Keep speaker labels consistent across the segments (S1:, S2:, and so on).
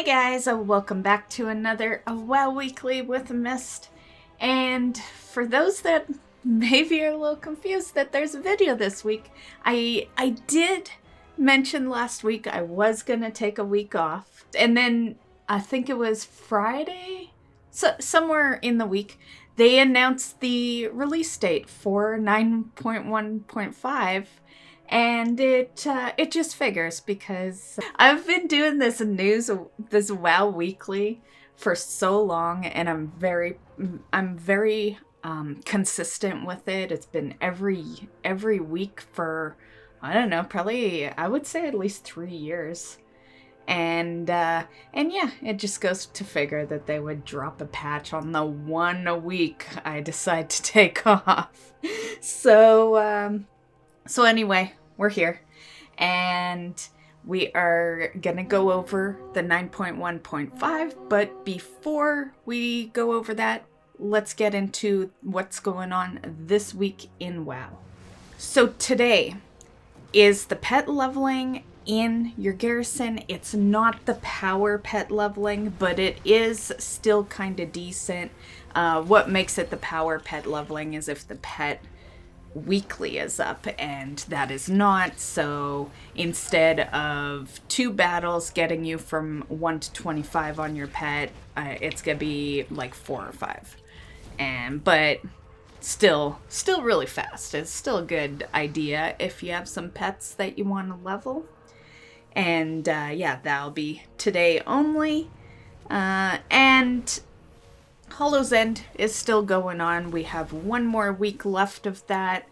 S1: guys, welcome back to another WoW Weekly with Myst. And for those that maybe are a little confused that there's a video this week, I did mention last week I was gonna take a week off, and then I think it was Friday, so somewhere in the week, they announced the release date for 9.1.5. And it just figures because I've been doing this WoW Weekly for so long, and I'm very consistent with it. It's been every week for, I don't know, probably I would say at least 3 years. And yeah, it just goes to figure that they would drop a patch on the 1 week I decide to take off. So anyway, we're here, and we are gonna go over the 9.1.5, but before we go over that, let's get into what's going on this week in WoW. So today is the pet leveling in your garrison. It's not the power pet leveling, but it is still kind of decent. What makes it the power pet leveling is if the pet weekly is up, and that is not. So instead of 2 battles getting you from 1 to 25 on your pet, it's gonna be like 4 or 5, but still really fast. It's still a good idea if you have some pets that you want to level. And yeah, that'll be today only. And Hollow's End is still going on. We have 1 more week left of that.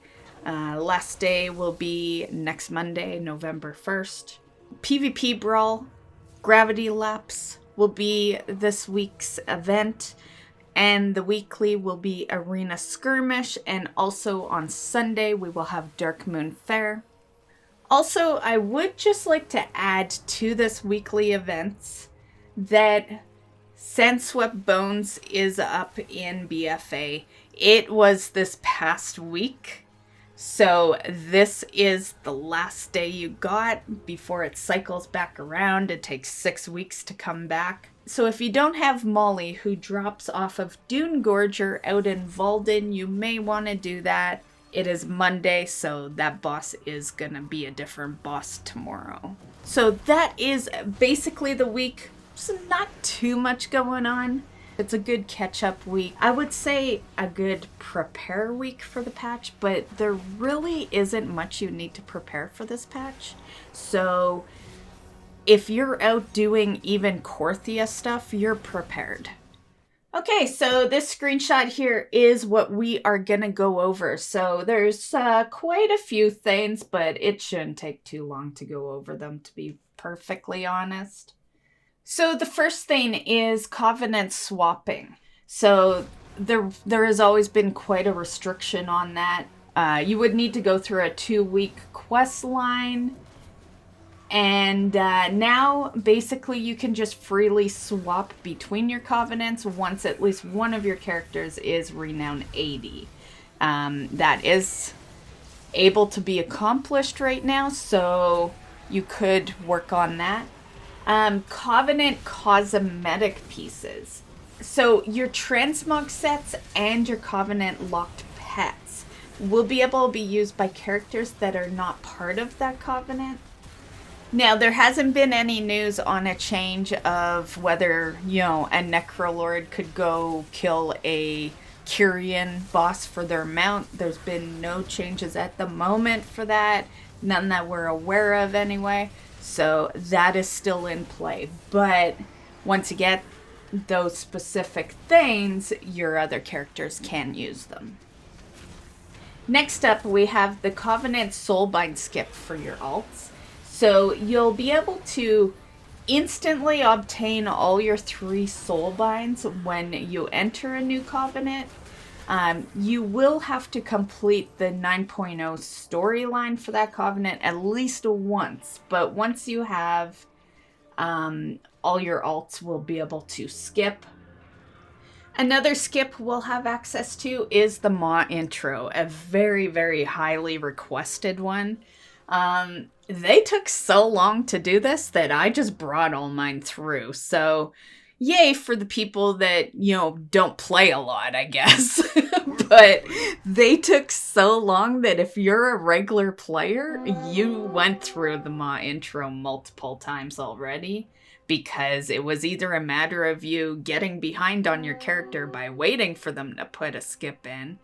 S1: Last day will be next Monday, November 1st. PvP Brawl, Gravity Lapse will be this week's event. And the weekly will be Arena Skirmish. And also on Sunday, we will have Dark Moon Fair. Also, I would just like to add to this weekly events that Sandswept Bones is up in BFA. It was this past week, so this is the last day you got before it cycles back around. It takes 6 weeks to come back. So if you don't have Molly, who drops off of Dune Gorger out in Valden, you may want to do that. It is Monday, so that boss is gonna be a different boss tomorrow. So that is basically the week. So not too much going on. It's a good catch-up week. I would say a good prepare week for the patch, but there really isn't much you need to prepare for this patch. So if you're out doing even Korthia stuff, you're prepared. Okay, so this screenshot here is what we are gonna go over. So there's quite a few things, but it shouldn't take too long to go over them, to be perfectly honest. So the first thing is Covenant swapping. So there has always been quite a restriction on that. You would need to go through a 2-week quest line. And now basically you can just freely swap between your Covenants once at least one of your characters is Renown 80. That is able to be accomplished right now, so you could work on that. Covenant cosmetic pieces. So your Transmog sets and your Covenant locked pets will be able to be used by characters that are not part of that Covenant. Now, there hasn't been any news on a change of whether, a Necrolord could go kill a Kyrian boss for their mount. There's been no changes at the moment for that. None that we're aware of anyway. So that is still in play. But once you get those specific things, your other characters can use them. Next up, we have the Covenant Soulbind skip for your alts. So you'll be able to instantly obtain all your 3 Soulbinds when you enter a new Covenant. You will have to complete the 9.0 storyline for that Covenant at least once, but once you have all your alts, will be able to skip. Another skip we'll have access to is the Maw intro, a very, very highly requested one. They took so long to do this that I just brought all mine through. So, yay for the people that, don't play a lot, I guess. But they took so long that if you're a regular player, you went through the MA intro multiple times already. Because it was either a matter of you getting behind on your character by waiting for them to put a skip in,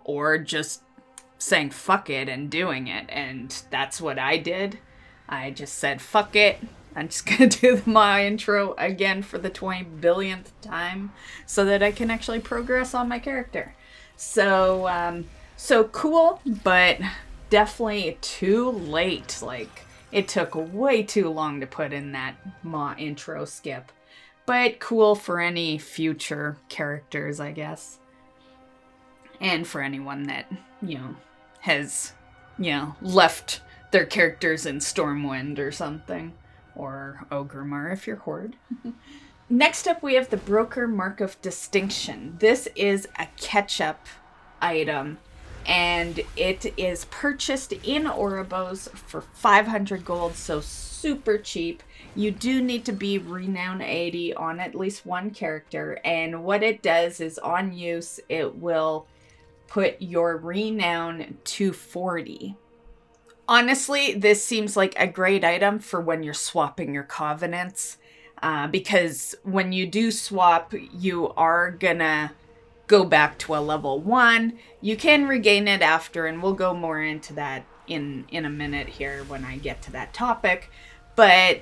S1: or just saying fuck it and doing it. And that's what I did. I just said fuck it. I'm just gonna do my intro again for the 20 billionth time so that I can actually progress on my character. So cool, but definitely too late. Like, it took way too long to put in that Ma intro skip. But cool for any future characters, I guess. And for anyone that, has, left their characters in Stormwind or something. Or Ogrimmar if you're Horde. Next up, we have the Broker Mark of Distinction. This is a catch-up item. And it is purchased in Oribos for 500 gold, so super cheap. You do need to be Renown 80 on at least one character. And what it does is, on use, it will put your Renown to 40. Honestly, this seems like a great item for when you're swapping your Covenants. Because when you do swap, you are gonna go back to a level 1. You can regain it after, and we'll go more into that in a minute here when I get to that topic. But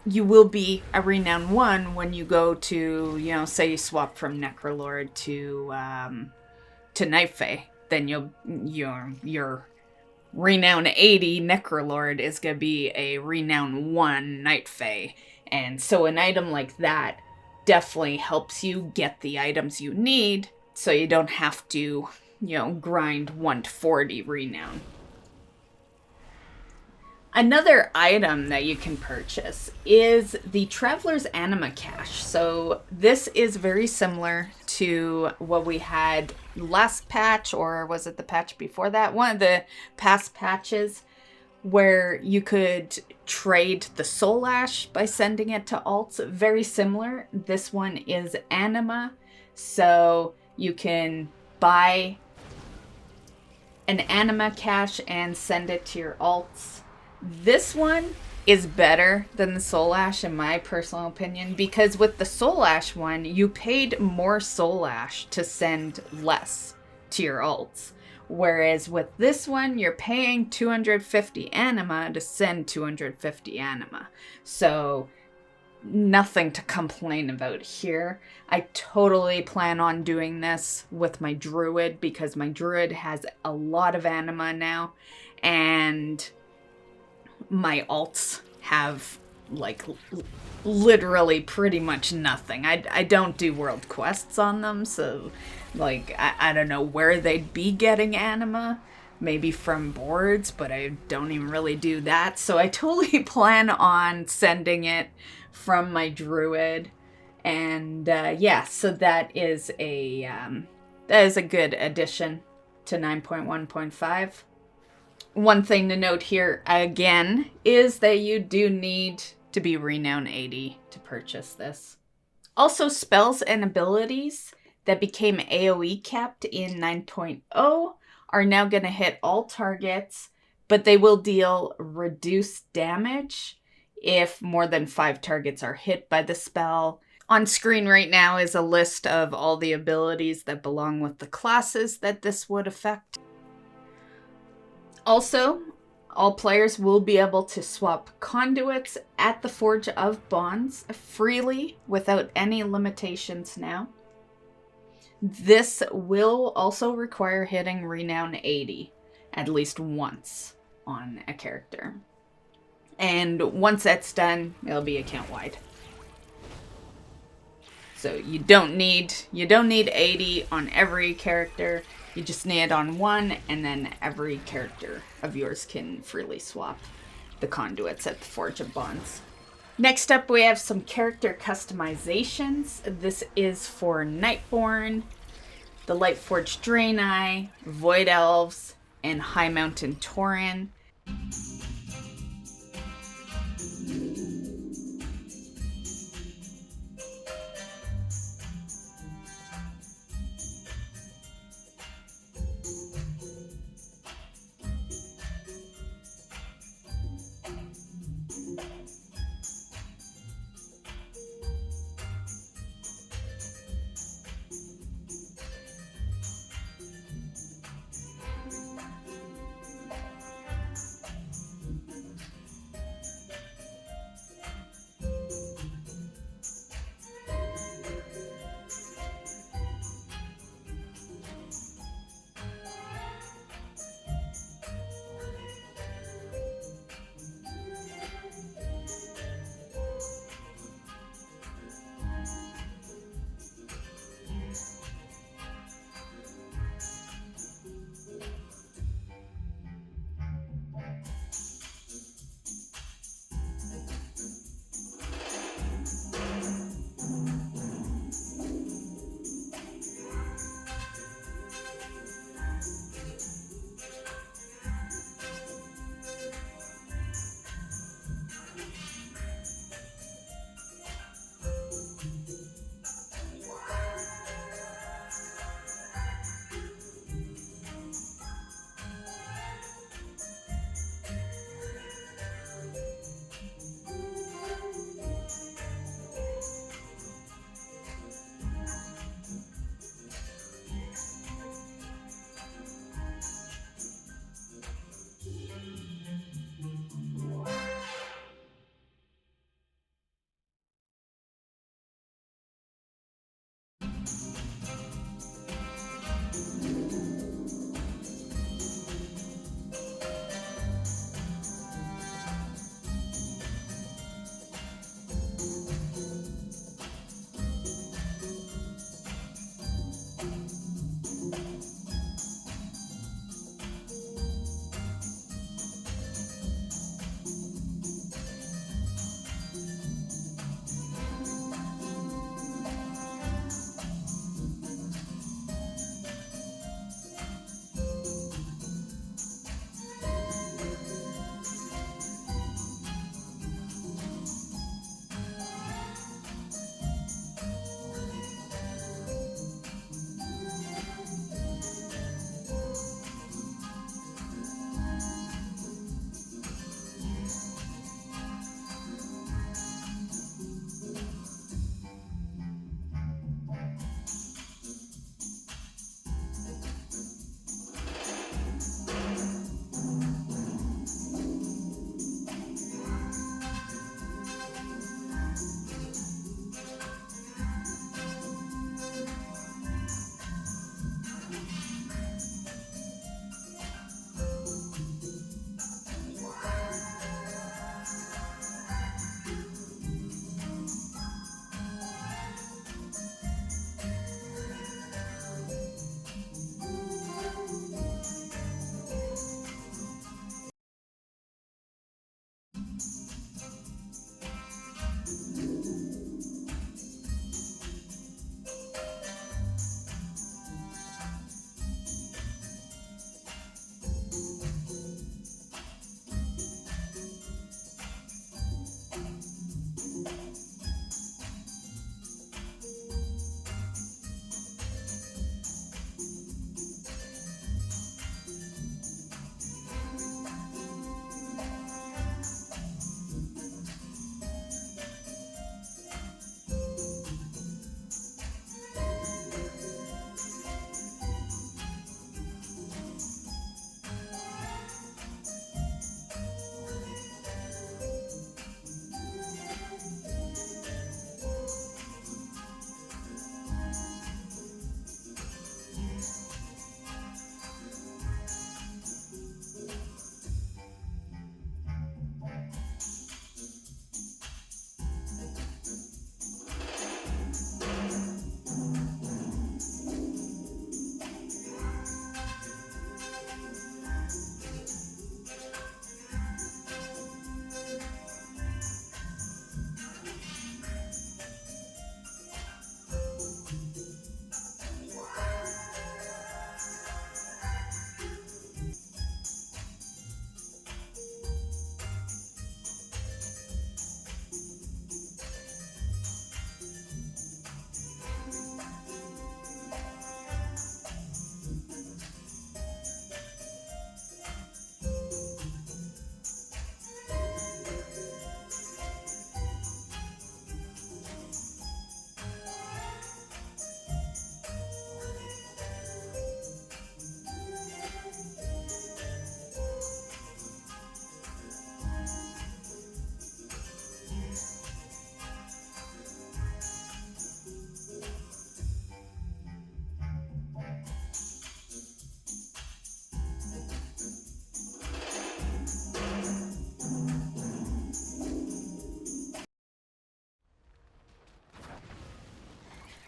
S1: you will be a Renown 1 when you go to, say you swap from Necrolord to Night Fae. Then your Renown 80 Necrolord is going to be a Renown 1 Night Fae. And so an item like that definitely helps you get the items you need so you don't have to, grind 1 to 40 Renown. Another item that you can purchase is the Traveler's Anima Cache. So this is very similar to what we had last patch, or was it the patch before that? One of the past patches where you could trade the Soul Ash by sending it to alts. Very similar. This one is Anima. So you can buy an Anima Cache and send it to your alts. This one is better than the Soul Ash in my personal opinion, because with the Soul Ash one, you paid more Soul Ash to send less to your alts. Whereas with this one, you're paying 250 Anima to send 250 Anima. So nothing to complain about here. I totally plan on doing this with my Druid, because my Druid has a lot of Anima now. And my alts have literally pretty much nothing. I don't do world quests on them, so I don't know where they'd be getting Anima. Maybe from boards, but I don't even really do that. So I totally plan on sending it from my Druid. And so that is a good addition to 9.1.5. One thing to note here, again, is that you do need to be Renown 80 to purchase this. Also, spells and abilities that became AoE capped in 9.0 are now going to hit all targets, but they will deal reduced damage if more than 5 targets are hit by the spell. On screen right now is a list of all the abilities that belong with the classes that this would affect. Also, all players will be able to swap conduits at the Forge of Bonds freely without any limitations now. This will also require hitting Renown 80 at least once on a character. And once that's done, it'll be account-wide. So you don't need 80 on every character. You just need it on one, and then every character of yours can freely swap the conduits at the Forge of Bonds. Next up, we have some character customizations. This is for Nightborn, the Lightforged Draenei, Void Elves, and High Mountain Tauren.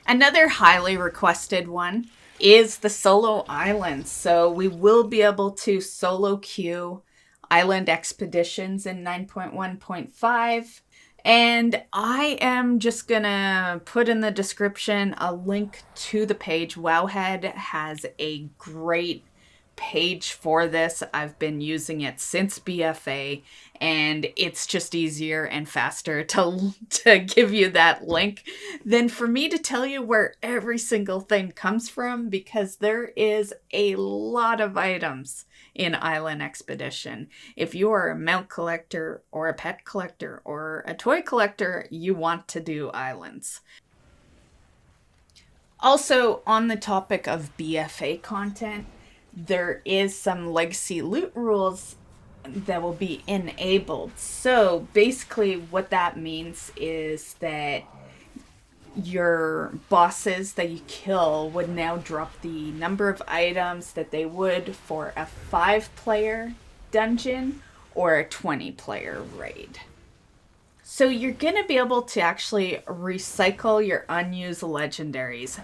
S1: Another highly requested one is the solo islands. So we will be able to solo queue island expeditions in 9.1.5. And I am just gonna put in the description a link to the page. Wowhead has a great page for this. I've been using it since BFA, and it's just easier and faster to give you that link than for me to tell you where every single thing comes from, because there is a lot of items in Island Expedition. If you are a mount collector or a pet collector or a toy collector, you want to do islands. Also, on the topic of BFA content, there is some legacy loot rules that will be enabled. So basically what that means is that your bosses that you kill would now drop the number of items that they would for a 5-player dungeon or a 20-player raid. So you're going to be able to actually recycle your unused legendaries.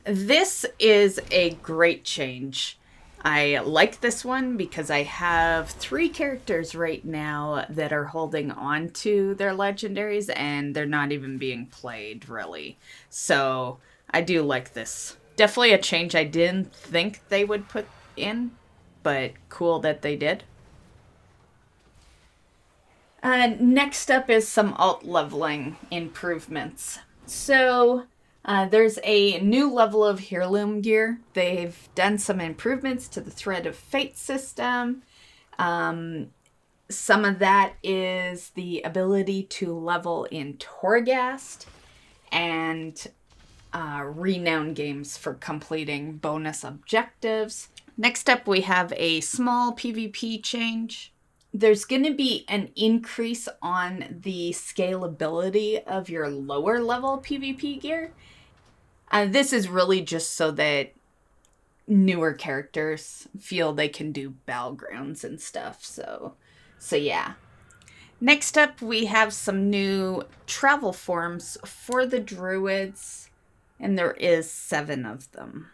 S1: This is a great change. I like this one because I have 3 characters right now that are holding on to their legendaries and they're not even being played, really. So I do like this. Definitely a change I didn't think they would put in, but cool that they did. Next up is some alt leveling improvements. So there's a new level of heirloom gear. They've done some improvements to the Thread of Fate system. Some of that is the ability to level in Torghast and renown games for completing bonus objectives. Next up, we have a small PvP change. There's going to be an increase on the scalability of your lower level PvP gear. This is really just so that newer characters feel they can do battlegrounds and stuff. So yeah. Next up, we have some new travel forms for the Druids, and there is 7 of them.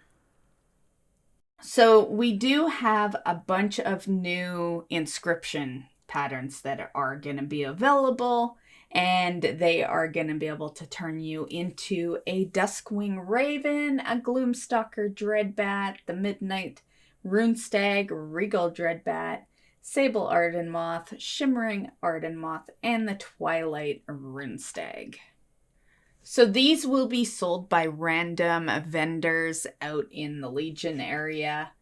S1: So we do have a bunch of new inscription patterns that are going to be available, and they are going to be able to turn you into a Duskwing Raven, a Gloomstalker Dreadbat, the Midnight Runestag, Regal Dreadbat, Sable Ardenmoth, Shimmering Ardenmoth, and the Twilight Runestag. So these will be sold by random vendors out in the Legion area.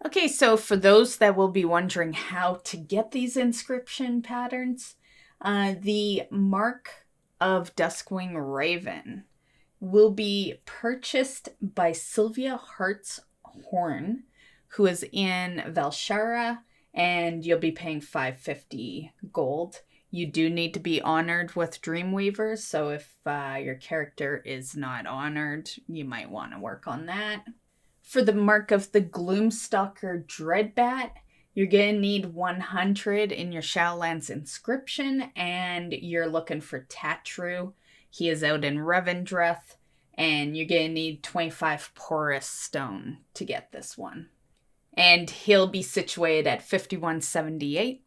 S1: Okay, so for those that will be wondering how to get these inscription patterns, the Mark of Duskwing Raven will be purchased by Sylvia Hartshorn, who is in Valshara, and you'll be paying 550 gold. You do need to be honored with Dreamweavers, so if your character is not honored, you might want to work on that. For the Mark of the Gloomstalker Dreadbat, you're going to need 100 in your Shadowlands inscription, and you're looking for Tatru. He is out in Revendreth, and you're going to need 25 porous stone to get this one. And he'll be situated at 5178.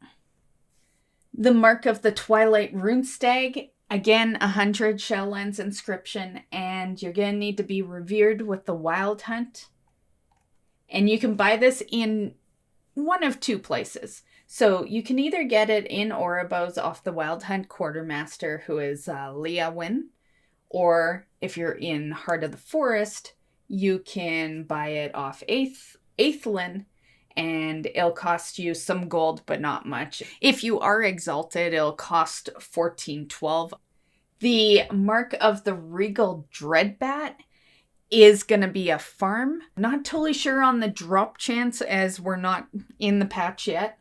S1: The Mark of the Twilight Runestag, again 100 Shadowlands inscription, and you're going to need to be revered with the Wild Hunt. And you can buy this in one of 2 places. So you can either get it in Oribos off the Wild Hunt Quartermaster, who is Leah Wynn, or if you're in Heart of the Forest, you can buy it off Aethelin, and it'll cost you some gold, but not much. If you are exalted, it'll cost 1412. The Mark of the Regal Dreadbat is going to be a farm. Not totally sure on the drop chance, as we're not in the patch yet,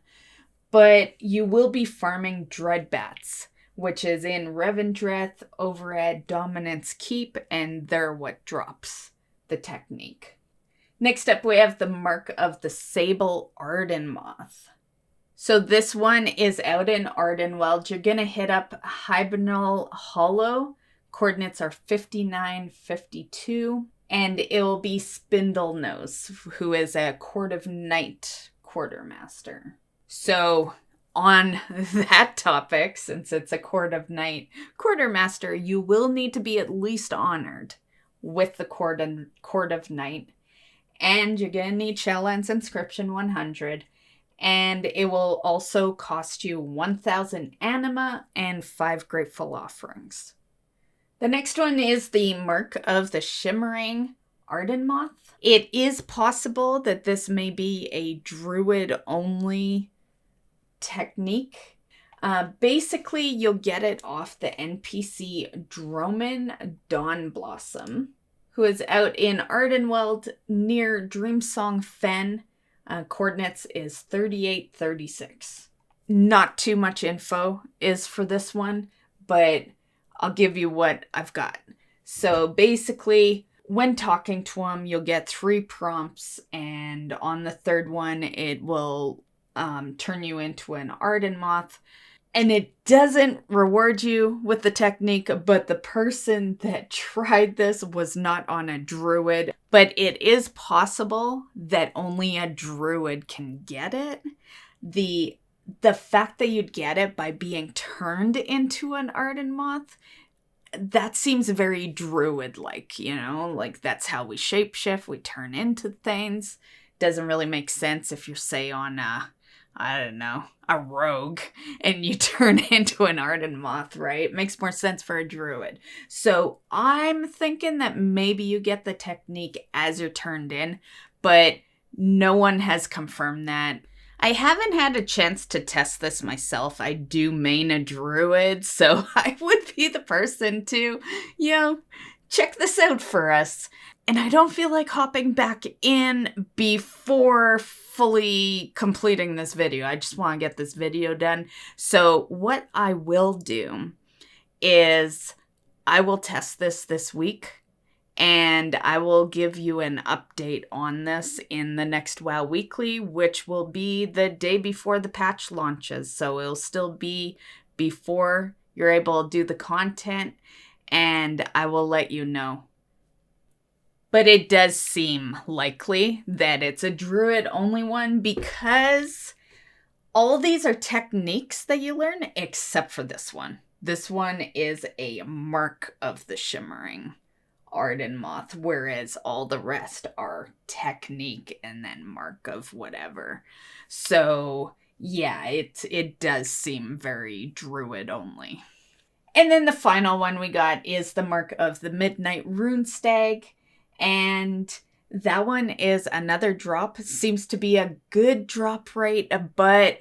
S1: but you will be farming Dreadbats, which is in Revendreth over at Dominance Keep, and they're what drops the technique. Next up, we have the Mark of the Sable Ardenmoth. So this one is out in Ardenweld. You're going to hit up Hibernal Hollow, Coordinates are 59, 52. And it'll be Spindlenose, who is a Court of Night quartermaster. So, on that topic, since it's a Court of Night quartermaster, you will need to be at least honored with the Court of Night. And you're going to need Shellend's Inscription 100. And it will also cost you 1,000 anima and 5 grateful offerings. The next one is the Mark of the Shimmering Ardenmoth. It is possible that this may be a Druid-only technique. Basically, you'll get it off the NPC Droman Dawnblossom, who is out in Ardenweld near Dreamsong Fen. Coordinates is 38, 36. Not too much info is for this one, but I'll give you what I've got. So basically, when talking to him, you'll get 3 prompts, and on the third one, it will turn you into an Ardenmoth. And it doesn't reward you with the technique, but the person that tried this was not on a Druid. But it is possible that only a Druid can get it. The fact that you'd get it by being turned into an Ardenmoth, that seems very Druid-like, you know? Like, that's how we shapeshift, we turn into things. Doesn't really make sense if you're, say, on a rogue, and you turn into an Ardenmoth, right? Makes more sense for a Druid. So I'm thinking that maybe you get the technique as you're turned in, but no one has confirmed that. I haven't had a chance to test this myself. I do main a Druid, so I would be the person to, check this out for us. And I don't feel like hopping back in before fully completing this video. I just want to get this video done. So what I will do is I will test this week. And I will give you an update on this in the next WoW Weekly, which will be the day before the patch launches. So it'll still be before you're able to do the content, and I will let you know. But it does seem likely that it's a Druid-only one because all these are techniques that you learn except for this one. This one is a Mark of the Shimmering Ardenmoth, whereas all the rest are technique and then mark of whatever. So yeah, it does seem very Druid only. And then the final one we got is the Mark of the Midnight Runestag, and that one is another drop. Seems to be a good drop rate, but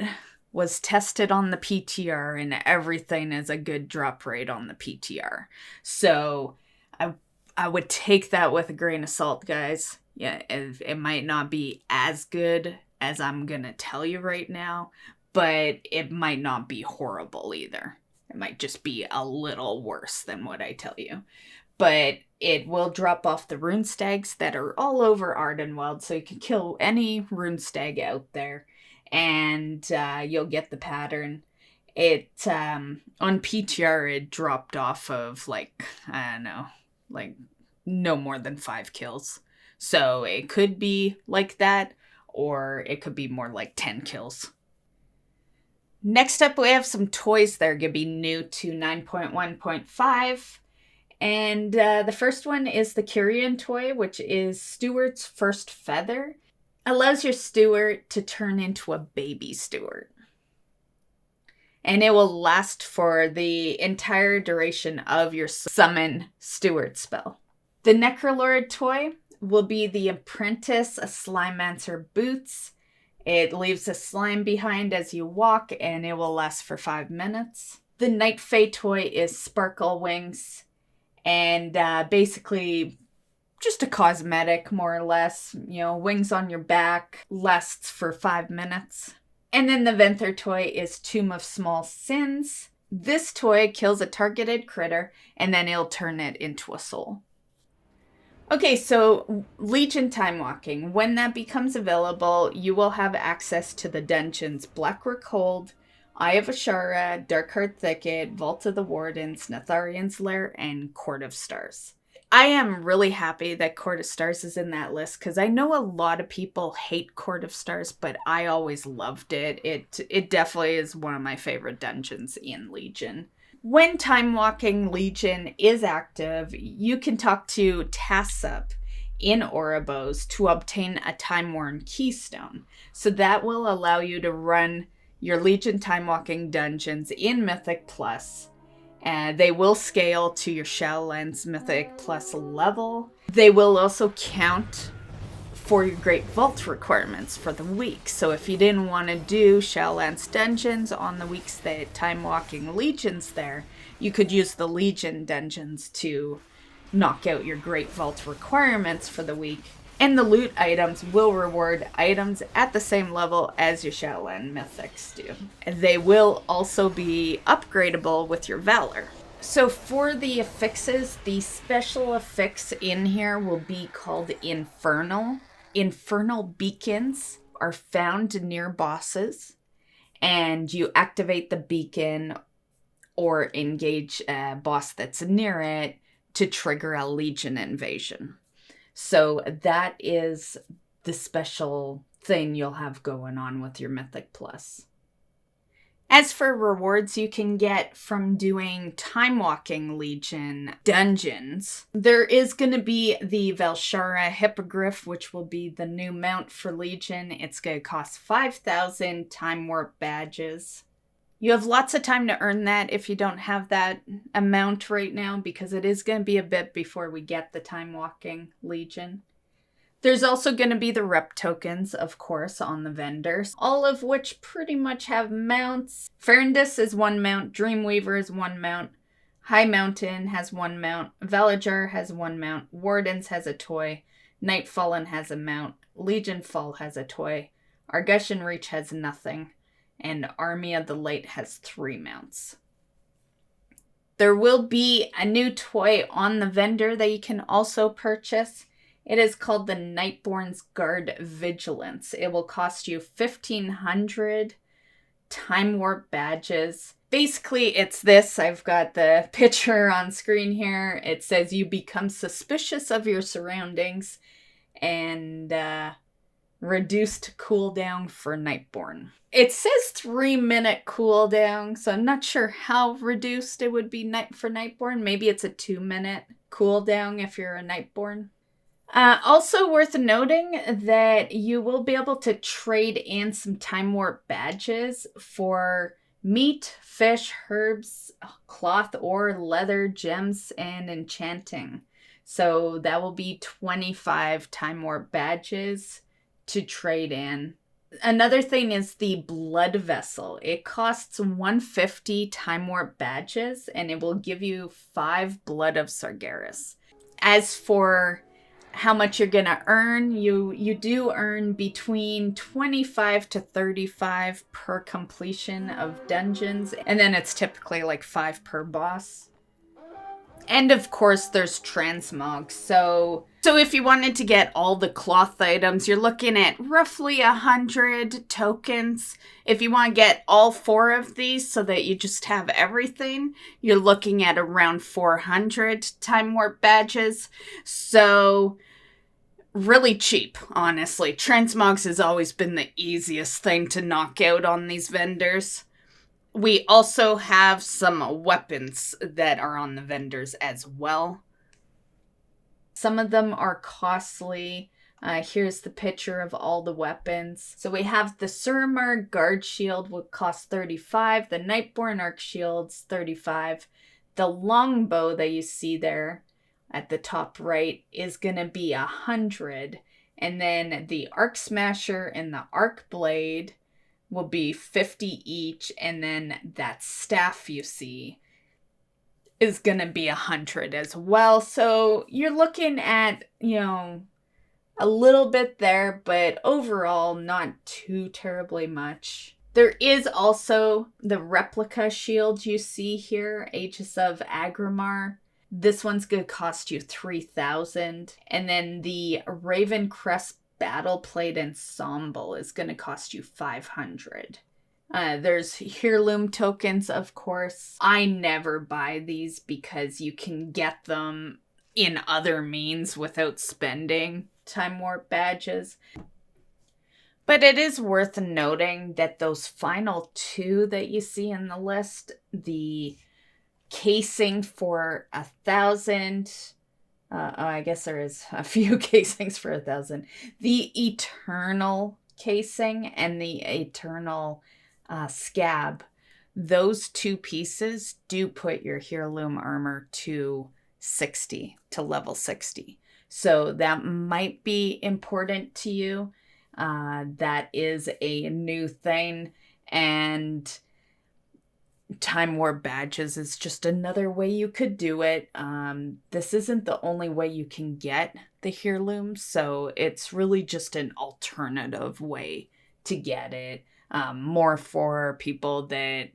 S1: was tested on the PTR, and everything is a good drop rate on the PTR. So I would take that with a grain of salt, guys. Yeah, it might not be as good as I'm going to tell you right now, but it might not be horrible either. It might just be a little worse than what I tell you. But it will drop off the runestags that are all over Ardenweld, so you can kill any runestag out there, and you'll get the pattern. It, on PTR, it dropped off of, no more than 5 kills. So it could be like that, or it could be more like 10 kills. Next up, we have some toys that are going to be new to 9.1.5. And the first one is the Kyrian toy, which is Steward's First Feather. Allows your steward to turn into a baby steward. And it will last for the entire duration of your summon steward spell. The Necrolord toy will be the Apprentice Slimemancer Boots. It leaves a slime behind as you walk, and it will last for 5 minutes. The Night Fae toy is Sparkle Wings, and basically just a cosmetic, more or less. Wings on your back, lasts for 5 minutes. And then the Venthyr toy is Tomb of Small Sins. This toy kills a targeted critter, and then it'll turn it into a soul. Okay, so Legion Timewalking. When that becomes available, you will have access to the dungeons Blackrock Hold, Eye of Ashara, Darkheart Thicket, Vault of the Wardens, Natharian's Lair, and Court of Stars. I am really happy that Court of Stars is in that list because I know a lot of people hate Court of Stars, but I always loved it. It definitely is one of my favorite dungeons in Legion. When Timewalking Legion is active, you can talk to Tassup in Oribos to obtain a Time-Worn Keystone. So that will allow you to run your Legion Timewalking dungeons in Mythic Plus. They will scale to your Shadowlands Mythic Plus level. They will also count for your Great Vault requirements for the week. So if you didn't want to do Shadowlands dungeons on the weeks that Timewalking Legion's there, you could use the Legion dungeons to knock out your Great Vault requirements for the week. And the loot items will reward items at the same level as your Shadowland Mythics do. They will also be upgradable with your Valor. So for the affixes, the special affix in here will be called Infernal. Infernal beacons are found near bosses, and you activate the beacon or engage a boss that's near it to trigger a Legion invasion. So that is the special thing you'll have going on with your Mythic Plus. As for rewards you can get from doing Timewalking Legion dungeons, there is going to be the Valshara Hippogriff, which will be the new mount for Legion. It's going to cost 5,000 Time Warp badges. You have lots of time to earn that if you don't have that amount right now, because it is going to be a bit before we get the Timewalking Legion. There's also going to be the rep tokens, of course, on the vendors, all of which pretty much have mounts. Ferndis is one mount, Dreamweaver is one mount, High Mountain has one mount, Valajar has one mount, Wardens has a toy, Nightfallen has a mount, Legion Fall has a toy, Argushan Reach has nothing, and Army of the Light has 3 mounts. There will be a new toy on the vendor that you can also purchase. It is called the Nightborn's Guard Vigilance. It will cost you 1,500 Time Warp badges. Basically, it's this. I've got the picture on screen here. It says you become suspicious of your surroundings and reduced cooldown for Nightborn. It says 3-minute cooldown, so I'm not sure how reduced it would be for Nightborn. Maybe it's a 2-minute cooldown if you're a Nightborn. Also worth noting that you will be able to trade in some Time Warp badges for meat, fish, herbs, cloth, or leather, gems, and enchanting. So that will be 25 Time Warp badges to trade in. Another thing is the Blood Vessel. It costs 150 Time Warp badges, and it will give you 5 Blood of Sargeras. As for how much you're gonna earn, you do earn between 25 to 35 per completion of dungeons, and then it's typically like 5 per boss. And of course there's Transmogs. So if you wanted to get all the cloth items, you're looking at roughly 100 tokens. If you want to get all 4 of these so that you just have everything, you're looking at around 400 Time Warp badges. So really cheap, honestly. Transmogs has always been the easiest thing to knock out on these vendors. We also have some weapons that are on the vendors as well. Some of them are costly. Here's the picture of all the weapons. So we have the Suramar Guard Shield would cost 35. The Nightborn Arc Shield's 35. The longbow that you see there at the top right is going to be 100. And then the Arc Smasher and the Arc Blade will be 50 each, and then that staff you see is gonna be 100 as well. So you're looking at, a little bit there, but overall not too terribly much. There is also the replica shield you see here, Aegis of Agrimar. This one's gonna cost you 3,000, and then the Raven Crest Battle Plate Ensemble is going to cost you 500. There's heirloom tokens, of course. I never buy these because you can get them in other means without spending Time Warp badges. But it is worth noting that those final two that you see in the list, the casing for 1,000, I guess there is a few casings for 1,000, the eternal casing and the eternal scab, those two pieces do put your heirloom armor to level 60. So that might be important to you. That is a new thing, and Time Warp badges is just another way you could do it. This isn't the only way you can get the heirloom, so it's really just an alternative way to get it. More for people that,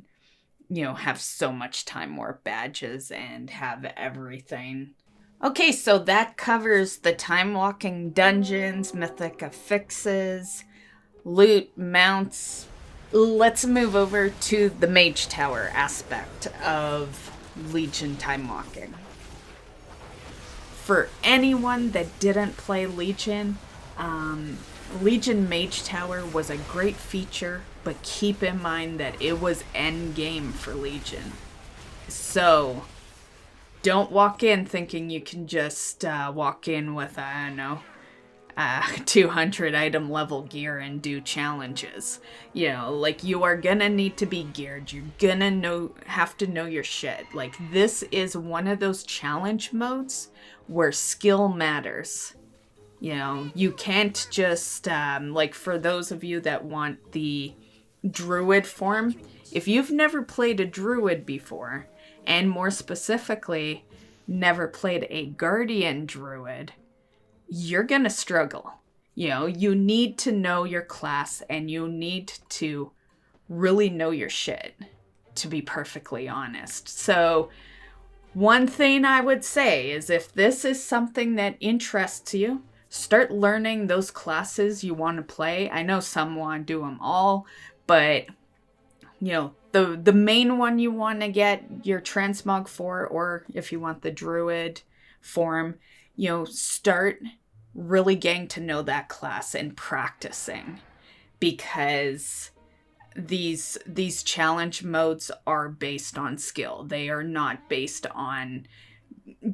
S1: have so much Time Warp badges and have everything. Okay, so that covers the Timewalking dungeons, mythic affixes, loot, mounts. Let's move over to the Mage Tower aspect of Legion Timewalking. For anyone that didn't play Legion, Legion Mage Tower was a great feature, but keep in mind that it was endgame for Legion. So don't walk in thinking you can just walk in with, 200 item level gear and do challenges. You are gonna need to be geared. You're gonna have to know your shit. This is one of those challenge modes where skill matters. You can't just, for those of you that want the Druid form, if you've never played a Druid before, and more specifically, never played a Guardian Druid, you're gonna struggle. You need to know your class, and you need to really know your shit, to be perfectly honest. So, one thing I would say is if this is something that interests you, start learning those classes you want to play. I know some want to do them all, but the main one you want to get your Transmog for, or if you want the Druid form, start really getting to know that class and practicing, because these challenge modes are based on skill. They are not based on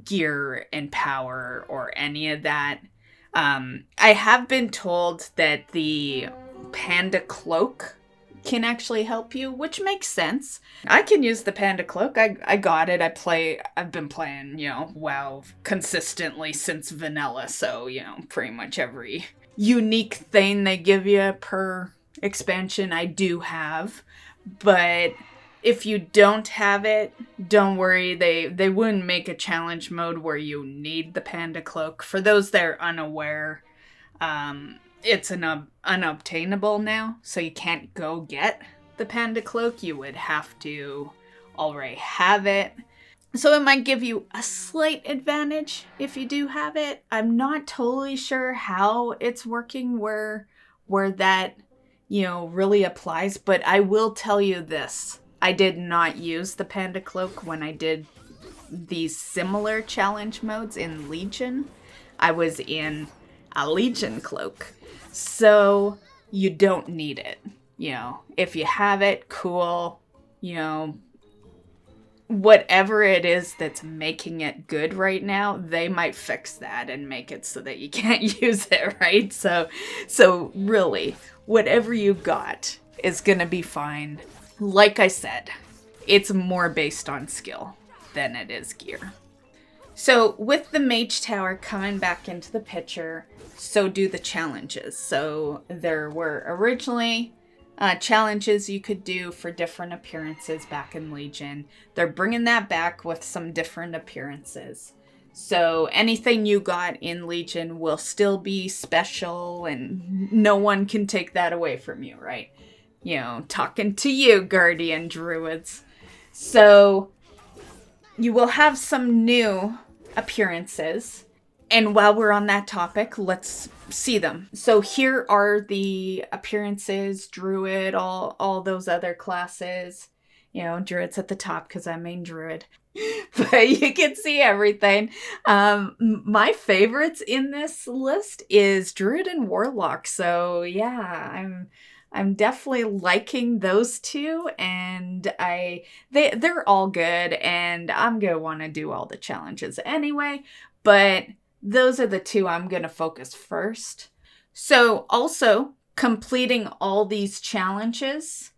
S1: gear and power or any of that. I have been told that the Panda Cloak can actually help you, which makes sense. I can use the Panda Cloak. I got it. I've been playing, WoW consistently since vanilla, so, pretty much every unique thing they give you per expansion I do have. But if you don't have it, don't worry. They wouldn't make a challenge mode where you need the Panda Cloak. For those that are unaware, it's unobtainable now, so you can't go get the Panda Cloak. You would have to already have it. So it might give you a slight advantage if you do have it. I'm not totally sure how it's working where that, really applies, but I will tell you this. I did not use the Panda Cloak when I did these similar challenge modes in Legion. I was in a Legion Cloak. So you don't need it. If you have it, cool. Whatever it is that's making it good right now, they might fix that and make it so that you can't use it, right? So really, whatever you got is gonna be fine. Like I said, it's more based on skill than it is gear. So with the Mage Tower coming back into the picture, so do the challenges. So there were originally challenges you could do for different appearances back in Legion. They're bringing that back with some different appearances. So anything you got in Legion will still be special, and no one can take that away from you, right? Talking to you, Guardian Druids. So you will have some new appearances. And while we're on that topic, let's see them. So here are the appearances, Druid, all those other classes. You know, Druid's at the top because I'm main Druid. But you can see everything. My favorites in this list is Druid and Warlock. So yeah, I'm definitely liking those two, and they're all good, and I'm gonna want to do all the challenges anyway. But those are the two I'm gonna focus first. So also completing all these challenges.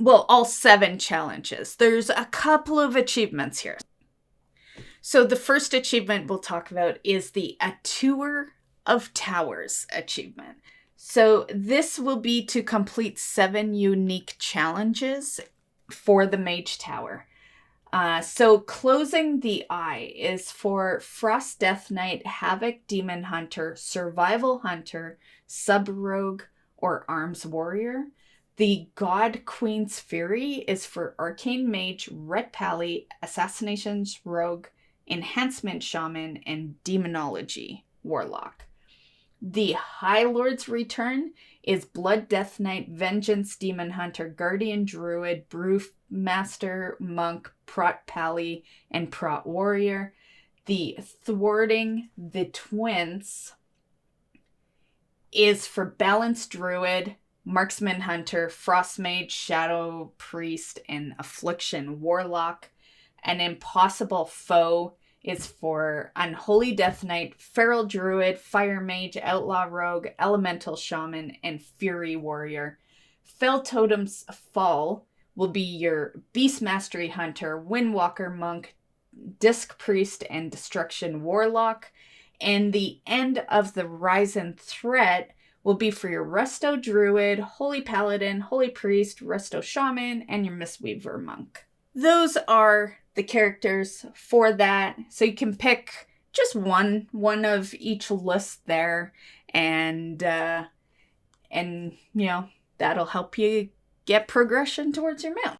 S1: Well, all 7 challenges. There's a couple of achievements here. So the first achievement we'll talk about is the A Tour of Towers achievement. So this will be to complete 7 unique challenges for the Mage Tower. So Closing the Eye is for Frost Death Knight, Havoc Demon Hunter, Survival Hunter, Sub Rogue, or Arms Warrior. The God Queen's Fury is for Arcane Mage, Ret Pally, Assassinations Rogue, Enhancement Shaman, and Demonology Warlock. The High Lord's Return is Blood Death Knight, Vengeance Demon Hunter, Guardian Druid, Brewmaster, Monk, Prot Pally, and Prot Warrior. The Thwarting the Twins is for Balanced Druid, Marksman Hunter, Frost Mage, Shadow Priest, and Affliction Warlock. An Impossible Foe is for Unholy Death Knight, Feral Druid, Fire Mage, Outlaw Rogue, Elemental Shaman, and Fury Warrior. Fell Totem's Fall will be your Beast Mastery Hunter, Windwalker Monk, Disc Priest, and Destruction Warlock. And the End of the Risen Threat will be for your Resto Druid, Holy Paladin, Holy Priest, Resto Shaman, and your Mistweaver Monk. Those are the characters for that. So you can pick just one of each list there, and you know, that'll help you get progression towards your mount.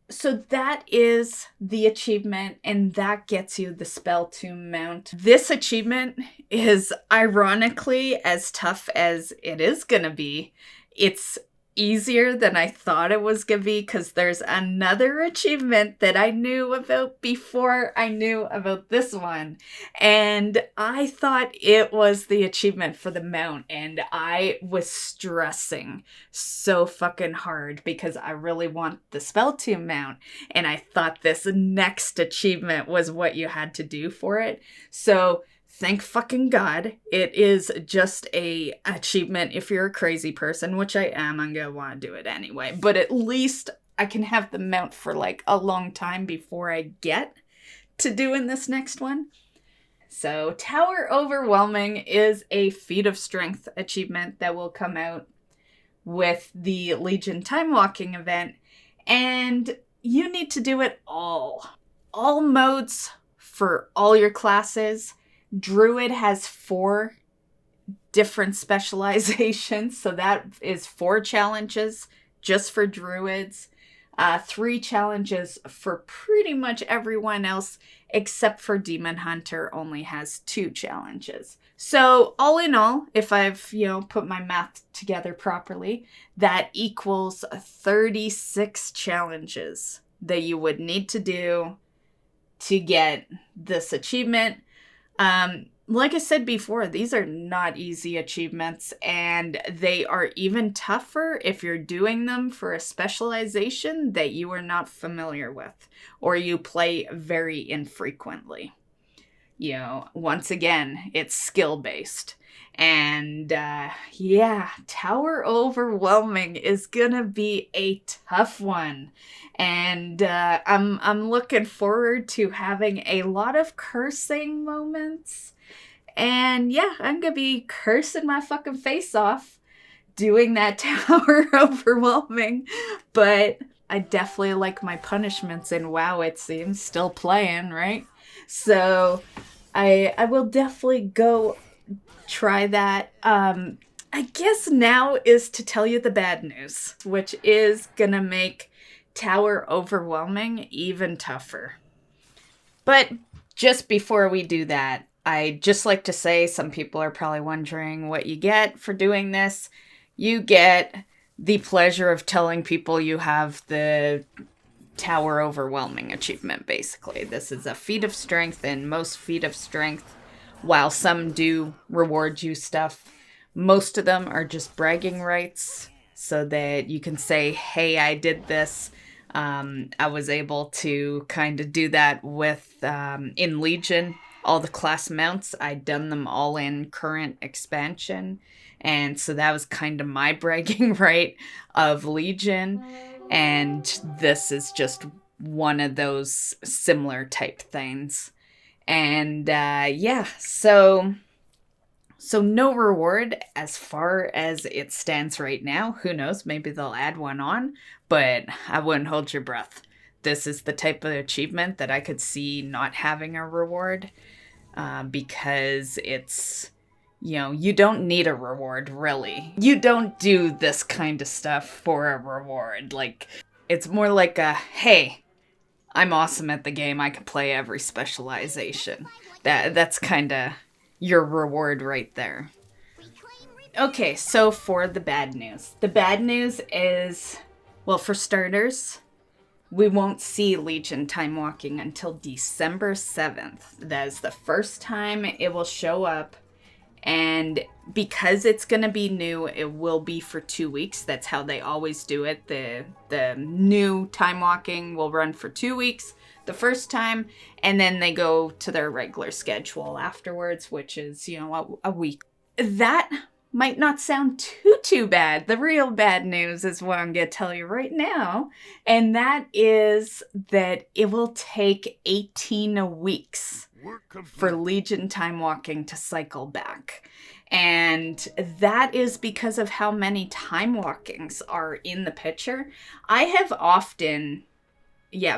S1: So that is the achievement, and that gets you the Spell Tomb mount. This achievement is ironically as tough as it is gonna be. It's easier than I thought it was gonna be because there's another achievement that I knew about before I knew about this one, and I thought it was the achievement for the mount, and I was stressing so fucking hard because I really want the Spell Tomb mount, and I thought this next achievement was what you had to do for it. So thank fucking God, it is just a achievement if you're a crazy person, which I am. I'm gonna want to do it anyway. But at least I can have the mount for like a long time before I get to doing this next one. So Tower Overwhelming is a Feat of Strength achievement that will come out with the Legion Timewalking event. And you need to do it all modes for all your classes. Druid has 4 different specializations, so that is 4 challenges just for Druids. 3 challenges for pretty much everyone else, except for Demon Hunter only has 2 challenges. So all in all, if I've, put my math together properly, that equals 36 challenges that you would need to do to get this achievement. Like I said before, these are not easy achievements, and they are even tougher if you're doing them for a specialization that you are not familiar with or you play very infrequently. Once again, it's skill-based. And Tower Overwhelming is gonna be a tough one. And I'm looking forward to having a lot of cursing moments. And I'm gonna be cursing my fucking face off doing that Tower Overwhelming. But I definitely like my punishments in WoW, it seems. Still playing, right? So I will definitely go try that. I guess now is to tell you the bad news, which is gonna make Tower Overwhelming even tougher. But just before we do that, I just like to say, some people are probably wondering what you get for doing this. You get the pleasure of telling people you have the Tower Overwhelming achievement, basically. This is a feat of strength, and most feat of strength, while some do reward you stuff, most of them are just bragging rights so that you can say, hey, I did this. I was able to kind of do that with, in Legion, all the class mounts. I'd done them all in current expansion. And so that was kind of my bragging right of Legion. And this is just one of those similar type things. And so no reward as far as it stands right now. Who knows? Maybe they'll add one on, but I wouldn't hold your breath. This is the type of achievement that I could see not having a reward, because it's, you don't need a reward, really. You don't do this kind of stuff for a reward. Like, it's more like a, hey, I'm awesome at the game. I can play every specialization. That's kind of your reward right there. Okay, so for the bad news. The bad news is, well, for starters, we won't see Legion Timewalking until December 7th. That is the first time it will show up. And because it's going to be new, it will be for 2 weeks. That's how they always do it. The new Timewalking will run for 2 weeks the first time, and then they go to their regular schedule afterwards, which is, a week. That might not sound too bad. The real bad news is what I'm going to tell you right now, and that is that it will take 18 weeks for Legion Timewalking to cycle back. And that is because of how many Timewalkings are in the picture. I have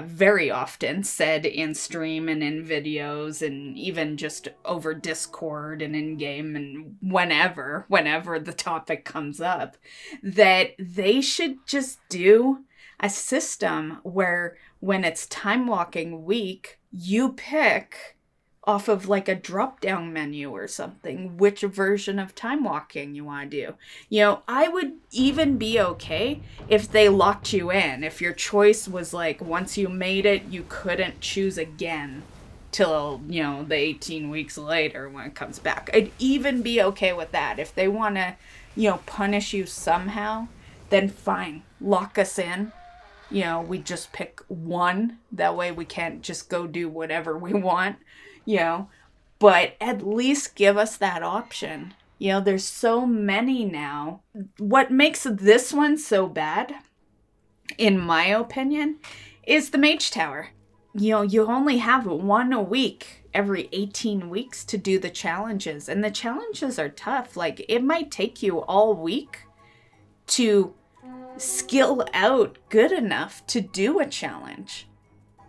S1: very often said in stream and in videos and even just over Discord and in game and whenever the topic comes up, that they should just do a system where when it's Timewalking week, you pick off of like a drop-down menu or something which version of Timewalking you want to do. I would even be okay if they locked you in. If your choice was like, once you made it, you couldn't choose again till, the 18 weeks later when it comes back. I'd even be okay with that. If they want to, punish you somehow, then fine. Lock us in. We just pick one. That way we can't just go do whatever we want. But at least give us that option. There's so many now. What makes this one so bad, in my opinion, is the Mage Tower. You only have one a week every 18 weeks to do the challenges. And the challenges are tough. Like, it might take you all week to skill out good enough to do a challenge.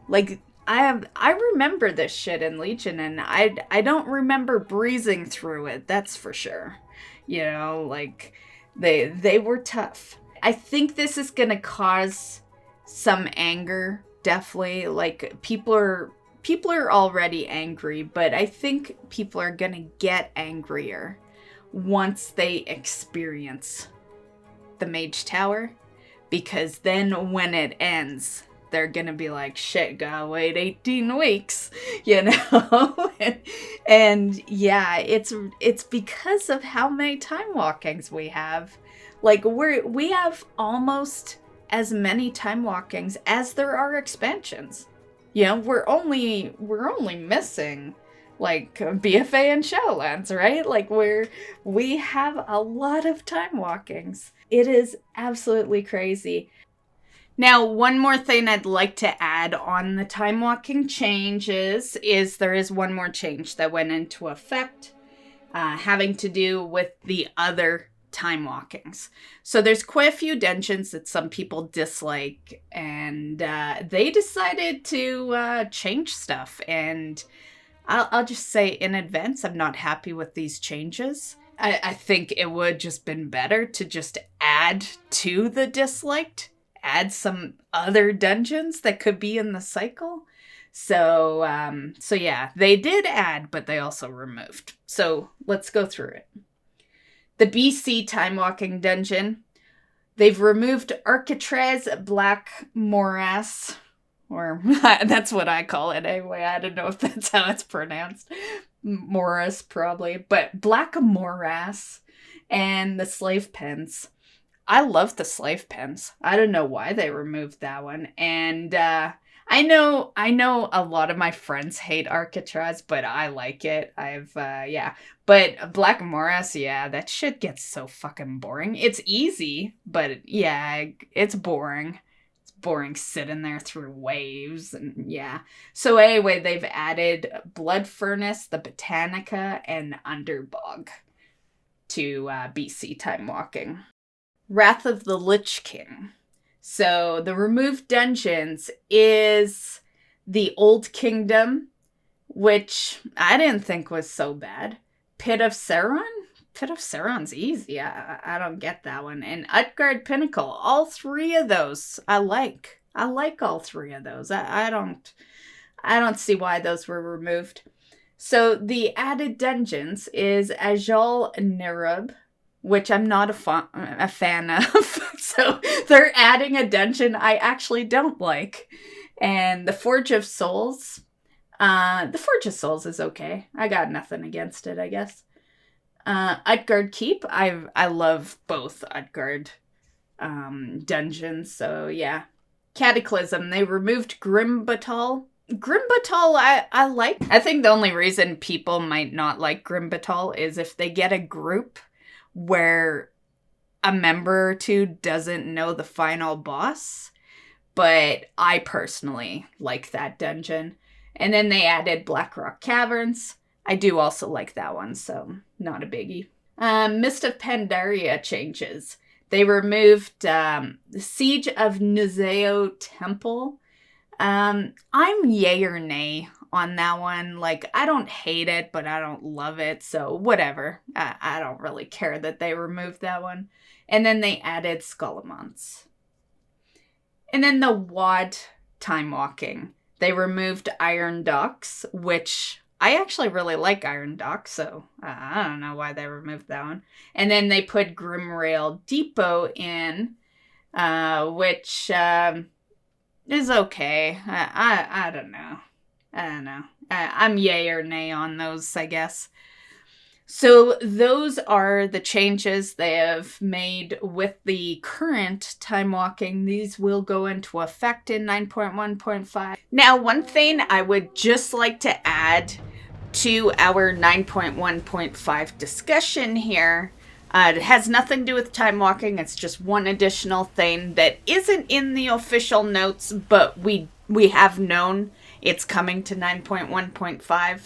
S1: Like, I remember this shit in Legion, and I don't remember breezing through it, that's for sure. Like, they were tough. I think this is gonna cause some anger, definitely. Like, people are already angry, but I think people are gonna get angrier once they experience the Mage Tower, because then when it ends, they're gonna be like, shit, gotta wait 18 weeks, and yeah, it's because of how many Timewalkings we have. Like, we have almost as many Timewalkings as there are expansions. We're only missing like BFA and Shadowlands, right? Like, we have a lot of Timewalkings. It is absolutely crazy. Now, one more thing I'd like to add on the Timewalking changes is there is one more change that went into effect, having to do with the other Timewalkings. So there's quite a few dungeons that some people dislike, and they decided to change stuff. And I'll just say in advance, I'm not happy with these changes. I think it would just been better to just add to the disliked, add some other dungeons that could be in the cycle. So yeah, they did add, but they also removed. So let's go through it. The BC Timewalking dungeon. They've removed Arcatraz Black Morass, or that's what I call it anyway. I don't know if that's how it's pronounced. Morass, probably. But Black Morass and the Slave Pens. I love the Slave Pens. I don't know why they removed that one. And I know a lot of my friends hate Arcatraz, but I like it. Yeah. But Black Morass, yeah, that shit gets so fucking boring. It's easy, but yeah, it's boring. It's boring sitting there through waves and yeah. So anyway, they've added Blood Furnace, the Botanica, and Underbog to BC Timewalking. Wrath of the Lich King. So the removed dungeons is the Old Kingdom, which I didn't think was so bad. Pit of Sauron? Pit of Sauron's easy. I don't get that one. And Utgard Pinnacle. All three of those I like. I like all three of those. I don't see why those were removed. So the added dungeons is Ajal Nerub, which I'm not a fan of. So they're adding a dungeon I actually don't like. And the Forge of Souls. The Forge of Souls is okay. I got nothing against it, I guess. Utgard Keep. I love both Utgard dungeons. So yeah. Cataclysm. They removed Grimbatal. Grimbatal I like. I think the only reason people might not like Grimbatal is if they get a group where a member or two doesn't know the final boss. But I personally like that dungeon. And then they added Blackrock Caverns. I do also like that one, so not a biggie. Myst of Pandaria changes. They removed the Siege of Nizeo Temple. I'm yay or nay on that one. Like, I don't hate it, but I don't love it, so whatever. I don't really care that they removed that one. And then they added Skullamonts. And then the WoD Timewalking. They removed Iron Docks, which I actually really like Iron Docks, so I don't know why they removed that one. And then they put Grimrail Depot in, which is okay. I don't know. I'm yay or nay on those, I guess. So those are the changes they have made with the current Timewalking. These will go into effect in 9.1.5. Now, one thing I would just like to add to our 9.1.5 discussion here, it has nothing to do with Timewalking. It's just one additional thing that isn't in the official notes, but we have known it's coming to 9.1.5.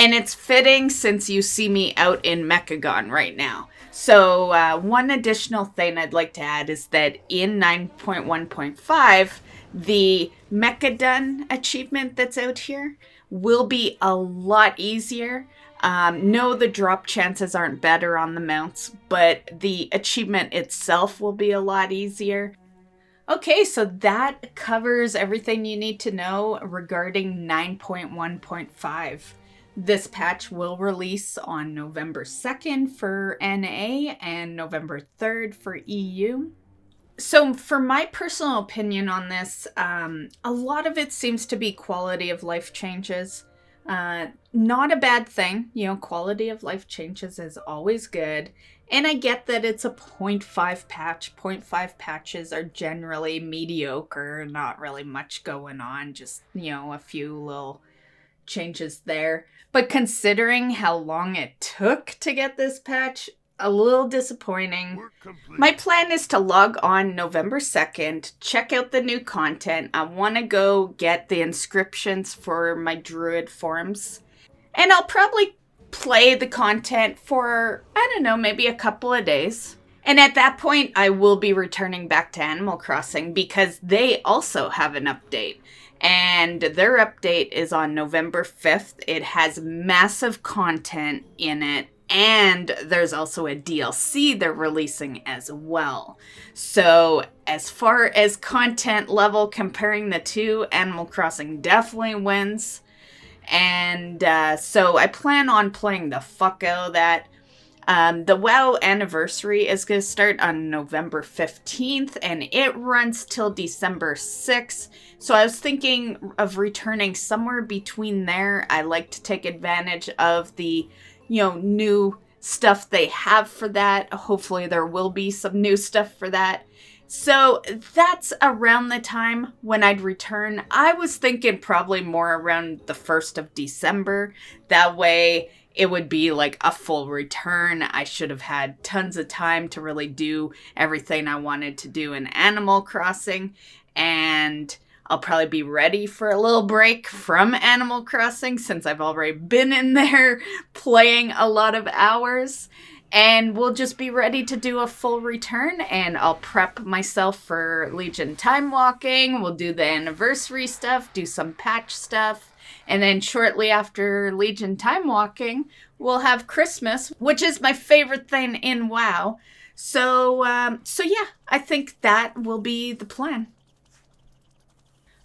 S1: And it's fitting since you see me out in Mechagon right now. So one additional thing I'd like to add is that in 9.1.5, the Mechadon achievement that's out here will be a lot easier. No, the drop chances aren't better on the mounts, but the achievement itself will be a lot easier. Okay, so that covers everything you need to know regarding 9.1.5. This patch will release on November 2nd for NA and November 3rd for EU. So for my personal opinion on this, a lot of it seems to be quality of life changes. Not a bad thing, quality of life changes is always good. And I get that it's a 0.5 patch. 0.5 patches are generally mediocre, not really much going on, just, a few little changes there. But considering how long it took to get this patch, a little disappointing. My plan is to log on November 2nd, check out the new content. I want to go get the inscriptions for my Druid forms. And I'll probably play the content for, I don't know, maybe a couple of days. And at that point, I will be returning back to Animal Crossing because they also have an update. And their update is on November 5th. It has massive content in it. And there's also a DLC they're releasing as well. So as far as content level, comparing the two, Animal Crossing definitely wins. And so I plan on playing the fuck out of that. The WoW anniversary is going to start on November 15th, and it runs till December 6th. So I was thinking of returning somewhere between there. I like to take advantage of the, new stuff they have for that. Hopefully there will be some new stuff for that. So that's around the time when I'd return. I was thinking probably more around the 1st of December. That way it would be like a full return. I should have had tons of time to really do everything I wanted to do in Animal Crossing. And I'll probably be ready for a little break from Animal Crossing since I've already been in there playing a lot of hours. And we'll just be ready to do a full return, and I'll prep myself for Legion Timewalking. We'll do the anniversary stuff, do some patch stuff, and then shortly after Legion Timewalking, we'll have Christmas, which is my favorite thing in WoW. So yeah, I think that will be the plan.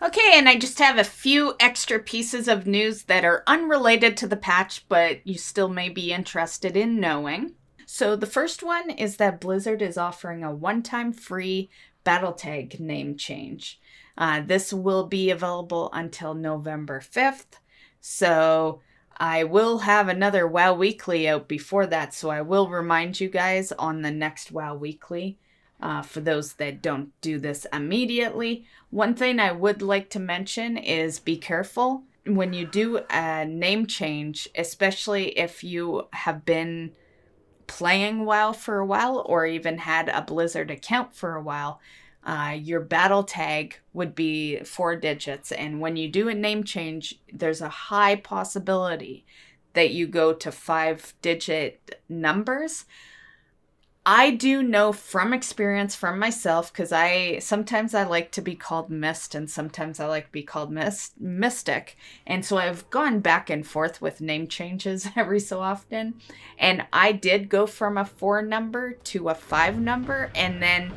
S1: Okay, and I just have a few extra pieces of news that are unrelated to the patch, but you still may be interested in knowing. So the first one is that Blizzard is offering a one-time free Battletag name change. This will be available until November 5th. So I will have another WoW Weekly out before that. So I will remind you guys on the next WoW Weekly for those that don't do this immediately. One thing I would like to mention is be careful when you do a name change, especially if you have been playing WoW for a while or even had a Blizzard account for a while. Your battle tag would be 4 digits, and when you do a name change, there's a high possibility that you go to 5-digit numbers. I do know from experience from myself, because sometimes I like to be called Myst and sometimes I like to be called Mystic, and so I've gone back and forth with name changes every so often, and I did go from a 4 number to a 5 number, and then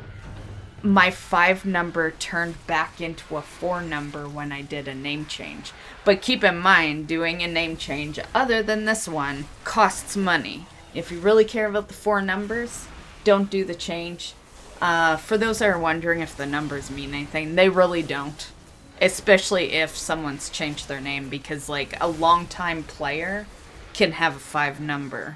S1: my 5 number turned back into a 4 number when I did a name change. But keep in mind, doing a name change other than this one costs money. If you really care about the 4 numbers, don't do the change. For those that are wondering if the numbers mean anything, they really don't. Especially if someone's changed their name, because like a longtime player can have a 5 number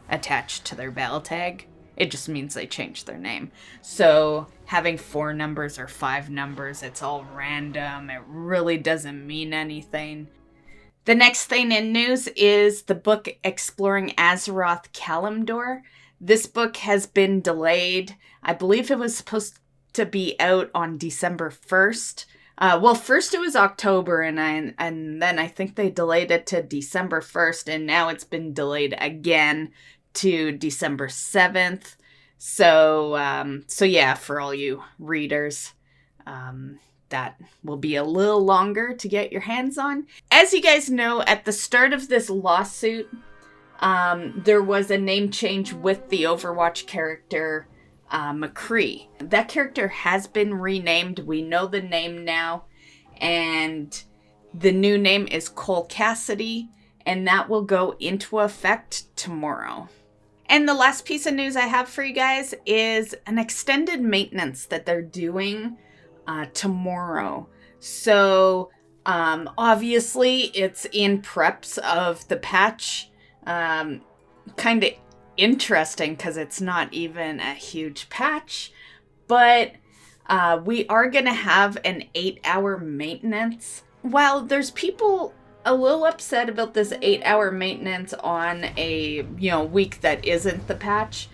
S1: attached to their battle tag. It just means they changed their name. So having 4 numbers or 5 numbers, it's all random. It really doesn't mean anything. The next thing in news is the book Exploring Azeroth Kalimdor. This book has been delayed. I believe it was supposed to be out on December 1st. First it was October, and then I think they delayed it to December 1st, and now it's been delayed again to December 7th. So yeah, for all you readers, that will be a little longer to get your hands on. As you guys know, at the start of this lawsuit, there was a name change with the Overwatch character, McCree. That character has been renamed. We know the name now. And the new name is Cole Cassidy. And that will go into effect tomorrow. And the last piece of news I have for you guys is an extended maintenance that they're doing tomorrow. So, obviously, it's in preps of the patch. Kind of interesting because it's not even a huge patch, but we are going to have an 8-hour maintenance. While there's people a little upset about this 8-hour maintenance on a week that isn't the patch,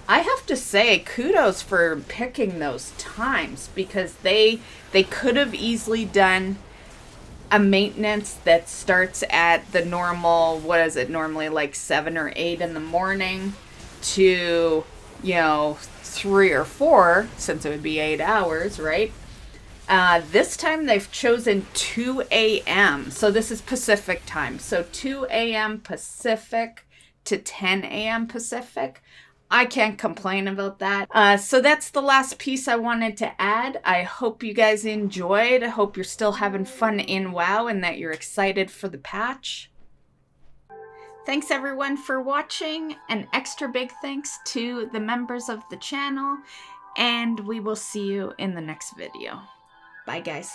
S1: I have to say kudos for picking those times, because they could have easily done a maintenance that starts at the normal, what is it, normally like 7 or 8 in the morning to, 3 or 4, since it would be 8 hours, right? This time they've chosen 2 a.m. So this is Pacific time. So 2 a.m. Pacific to 10 a.m. Pacific. I can't complain about that. So that's the last piece I wanted to add. I hope you guys enjoyed. I hope you're still having fun in WoW and that you're excited for the patch. Thanks everyone for watching. An extra big thanks to the members of the channel. And we will see you in the next video. Bye guys.